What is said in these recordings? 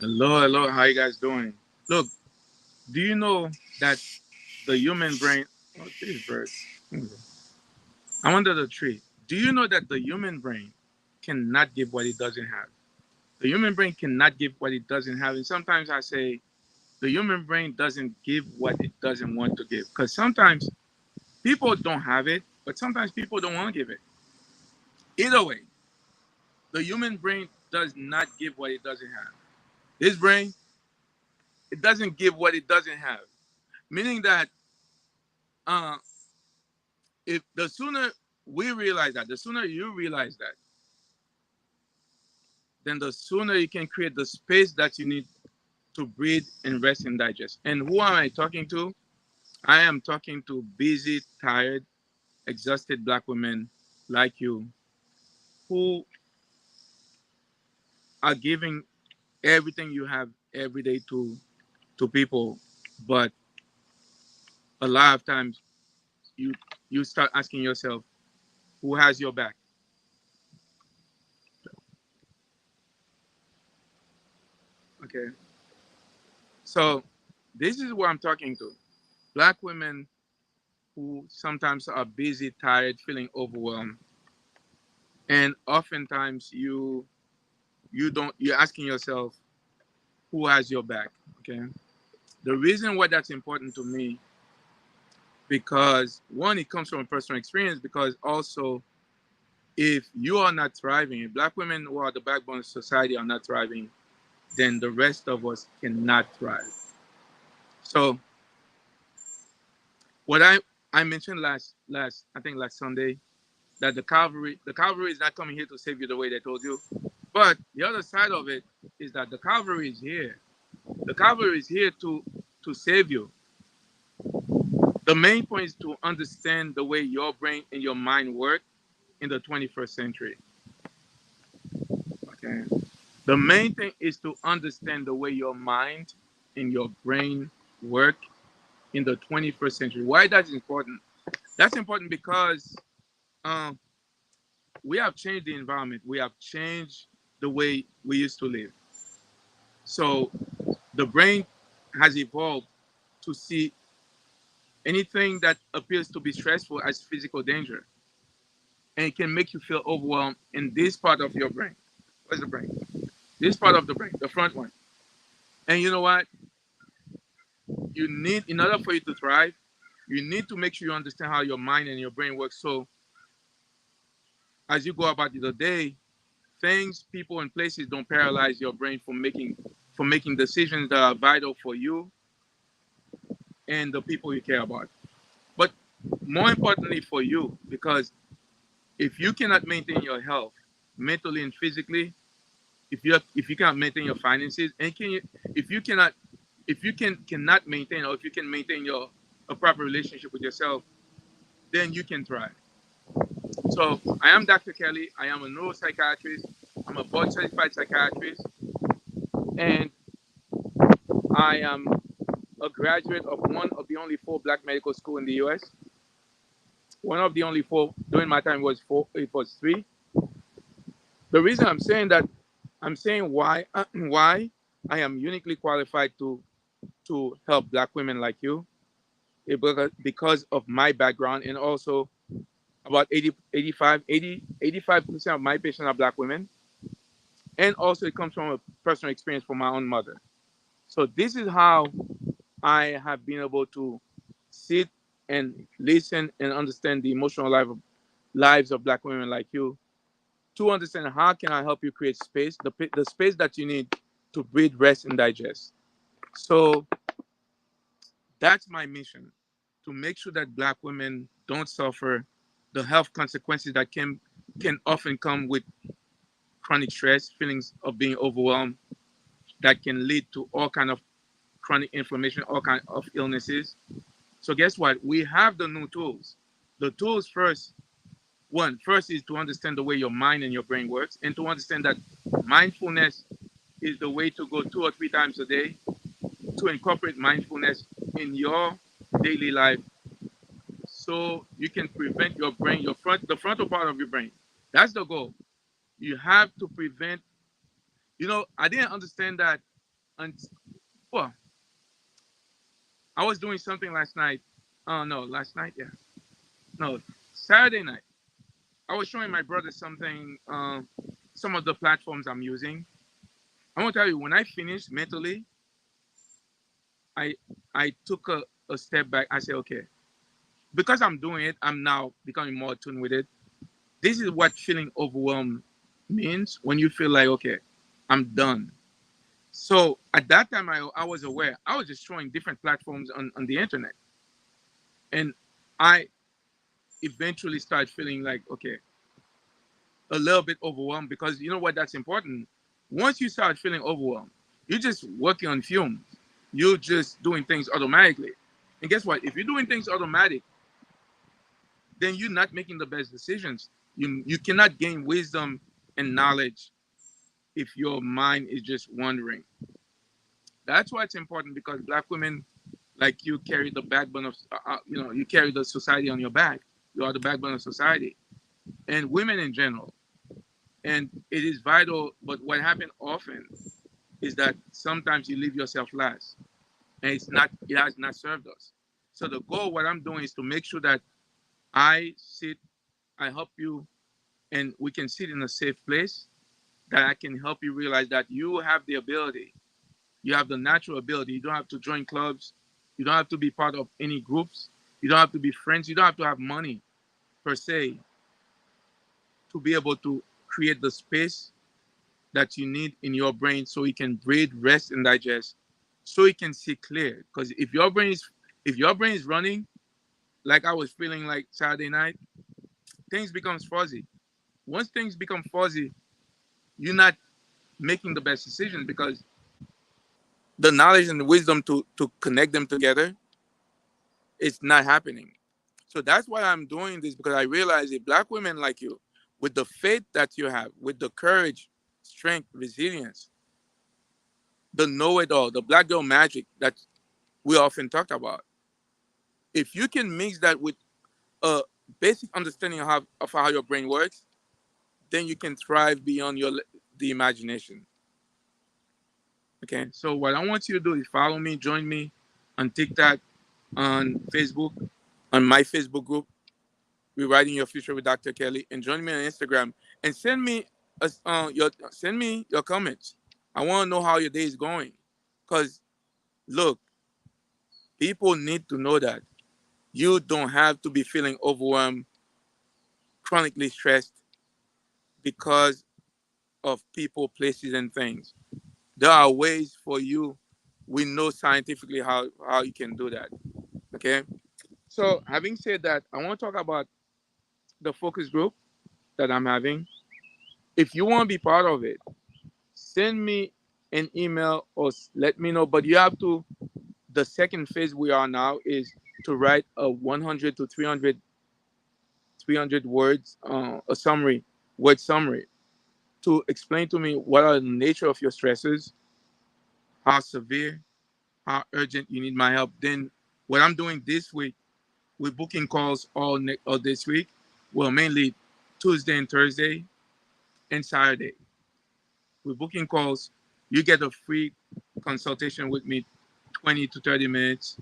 Hello, hello. How you guys doing? Look, do you know that the human brain? Oh, these birds. Okay. I'm under the tree. Do you know that the human brain cannot give what it doesn't have? The human brain cannot give what it doesn't have. And sometimes I say the human brain doesn't give what it doesn't want to give. Because sometimes people don't have it, but sometimes people don't want to give it. Either way, the human brain does not give what it doesn't have. This brain, it doesn't give what it doesn't have. Meaning that uh, if the sooner we realize that, the sooner you realize that, then the sooner you can create the space that you need to breathe and rest and digest. And who am I talking to? I am talking to busy, tired, exhausted black women like you who are giving everything you have every day to people, but a lot of times you you start asking yourself, who has your back? Okay, so this is what I'm talking to. Black women who sometimes are busy, tired, feeling overwhelmed, and oftentimes you're asking yourself who has your back. Okay, the reason why that's important to me because one, it comes from a personal experience. Because also, if you are not thriving, if black women who are the backbone of society are not thriving, then the rest of us cannot thrive. So what I mentioned last I think last Sunday that the Calvary is not coming here to save you the way they told you. But the other side of it is that the Calvary is here. The Calvary is here to save you. The main point is to understand the way your brain and your mind work in the 21st century. Okay. The main thing is to understand the way your mind and your brain work in the 21st century. Why that's important? That's important because um, we have changed the environment. We have changed the way we used to live. So the brain has evolved to see anything that appears to be stressful as physical danger, and it can make you feel overwhelmed in this part of your brain. Where's the brain? This part of the brain, the front one. And you know what? You need, in order for you to thrive, you need to make sure you understand how your mind and your brain works. So as you go about the day, things, people, and places don't paralyze your brain from making decisions that are vital for you and the people you care about. But more importantly for you, because if you cannot maintain your health mentally and physically, if you cannot maintain your finances, and if you cannot if you cannot maintain, or if you can maintain your a proper relationship with yourself, then you can thrive. So I am Dr. Kelly. I am a neuropsychiatrist. I'm a board certified psychiatrist, and I am a graduate of one of the only four black medical school in the U.S. One of the only four. During my time was four. It was three. The reason I'm saying that, I'm saying why why I am uniquely qualified to help black women like you, because of my background, and also about 85% of my patients are black women, and also it comes from a personal experience from my own mother. So this is how I have been able to sit and listen and understand the emotional lives of black women like you, to understand how can I help you create space, the space that you need to breathe, rest, and digest. So that's my mission, to make sure that black women don't suffer the health consequences that can often come with chronic stress, feelings of being overwhelmed, that can lead to all kind of chronic inflammation, all kind of illnesses. So guess what? We have the new tools. The tools first is to understand the way your mind and your brain works, and to understand that mindfulness is the way to go 2 or 3 times a day, to incorporate mindfulness in your daily life, so you can prevent your brain, the frontal part of your brain. That's the goal. You have to prevent. I didn't understand that And well, I was doing something last night. Oh no, last night, yeah. No, Saturday night. I was showing my brother something, some of the platforms I'm using. I want to tell you, when I finished mentally, I I took a step back. I said, okay, because I'm doing it, I'm now becoming more attuned with it. This is what feeling overwhelmed means when you feel like, okay, I'm done. So at that time, I was aware. I was just showing different platforms on the internet. And I eventually started feeling like, okay, a little bit overwhelmed because you know what? That's important. Once you start feeling overwhelmed, you're just working on fumes. You're just doing things automatically. And guess what? If you're doing things automatic, then you're not making the best decisions. You cannot gain wisdom and knowledge if your mind is just wandering. That's why it's important because black women like you carry the backbone of you carry the society on your back. You are the backbone of society and women in general. And it is vital. But what happens often is that sometimes you leave yourself last, and it has not served us. So the goal, what I'm doing, is to make sure that I sit, I help you, and we can sit in a safe place that I can help you realize that you have the ability. You have the natural ability. You don't have to join clubs. You don't have to be part of any groups. You don't have to be friends. You don't have to have money per se to be able to create the space that you need in your brain so you can breathe, rest, and digest, so you can see clear. Because if your brain is running, like I was feeling like Saturday night, things becomes fuzzy. Once things become fuzzy, you're not making the best decision because the knowledge and the wisdom to connect them together, it's not happening. So that's why I'm doing this because I realize if black women like you, with the faith that you have, with the courage, strength, resilience, the know-it-all, the black girl magic that we often talk about, if you can mix that with a basic understanding of how your brain works, then you can thrive beyond the imagination. Okay. So what I want you to do is follow me, join me on TikTok, on Facebook, on my Facebook group, Rewriting Your Future with Dr. Kelly, and join me on Instagram and send me your comments. I want to know how your day is going, because look, people need to know that you don't have to be feeling overwhelmed, chronically stressed because of people, places, and things. There are ways for you. We know scientifically how you can do that. Okay. So having said that, I want to talk about the focus group that I'm having. If you want to be part of it, send me an email or let me know. But you have to. The second phase we are now is to write a 100 to 300 words, a summary, word summary, to explain to me what are the nature of your stresses, how severe, how urgent you need my help. Then what I'm doing this week, we're booking calls all this week. Well, mainly Tuesday and Thursday and Saturday. We're booking calls. You get a free consultation with me, 20 to 30 minutes,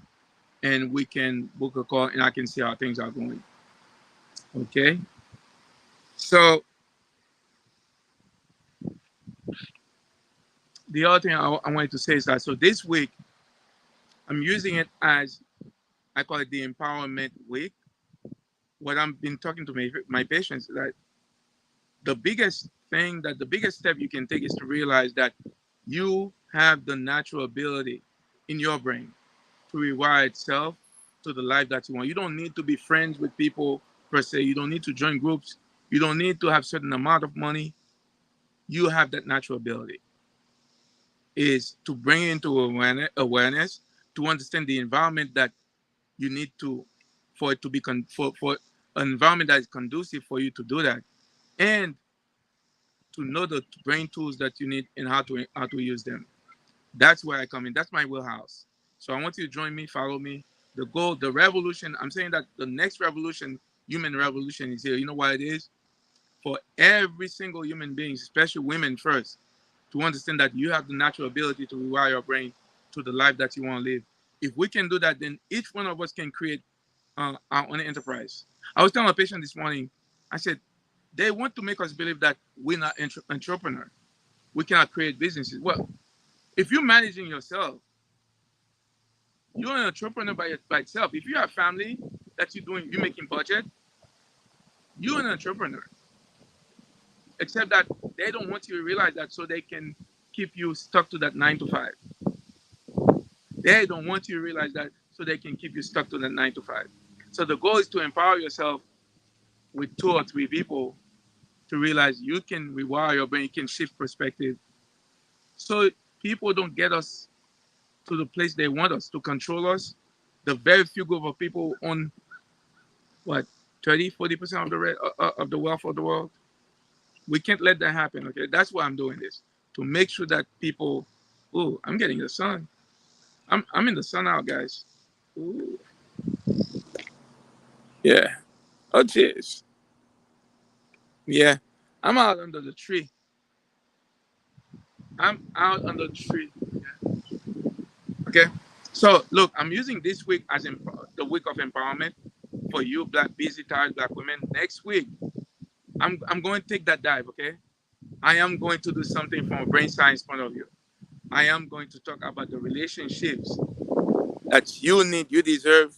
and we can book a call and I can see how things are going. Okay. So the other thing I wanted to say is that so this week I'm using it as I call it the empowerment week. What I've been talking to my patients that the biggest step you can take is to realize that you have the natural ability in your brain to rewire itself to the life that you want. You don't need to be friends with people per se. You don't need to join groups. You don't need to have certain amount of money. You have that natural ability. Is to bring into awareness to understand the environment that you need to for it to be for an environment that is conducive for you to do that, and to know the brain tools that you need and how to use them. That's where I come in. That's my wheelhouse. So I want you to join me, follow me. The goal, the revolution. I'm saying that the next revolution, human revolution, is here. You know why it is? For every single human being, especially women first. to understand that you have the natural ability to rewire your brain to the life that you want to live. If we can do that, then each one of us can create our own enterprise. I was telling a patient this morning, I said, they want to make us believe that we're not entrepreneur. We cannot create businesses. Well, if you're managing yourself, you're an entrepreneur by itself. If you have family that you're making budget, you're an entrepreneur. Except that they don't want you to realize that so they can keep you stuck to that 9 to 5. They don't want you to realize that so they can keep you stuck to that 9 to 5. So the goal is to empower yourself with 2 or 3 people to realize you can rewire your brain, you can shift perspective. So people don't get us to the place they want us to control us. The very few group of people own what 30, 40% of the wealth of the world. We can't let that happen. Okay, that's why I'm doing this to make sure that people. Oh, I'm getting the sun. I'm in the sun now, guys. Ooh, yeah. Oh, jeez. Yeah, I'm out under the tree. I'm out under the tree. Yeah. Okay. So look, I'm using this week as the week of empowerment for you, black busy tired black women. Next week, I'm going to take that dive. Okay. I am going to do something from a brain science point of view. I am going to talk about the relationships that you need, you deserve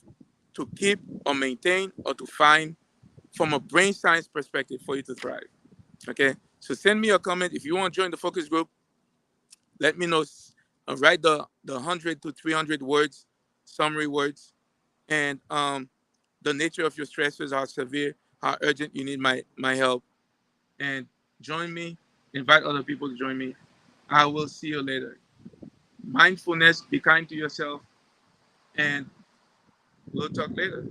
to keep or maintain or to find from a brain science perspective for you to thrive. Okay. So send me a comment if you want to join the focus group. Let me know. Write the 100 to 300 words, summary words, and the nature of your stressors, how severe, how urgent you need my help, and join me. Invite other people to join me. I will see you later. Mindfulness, be kind to yourself, and we'll talk later.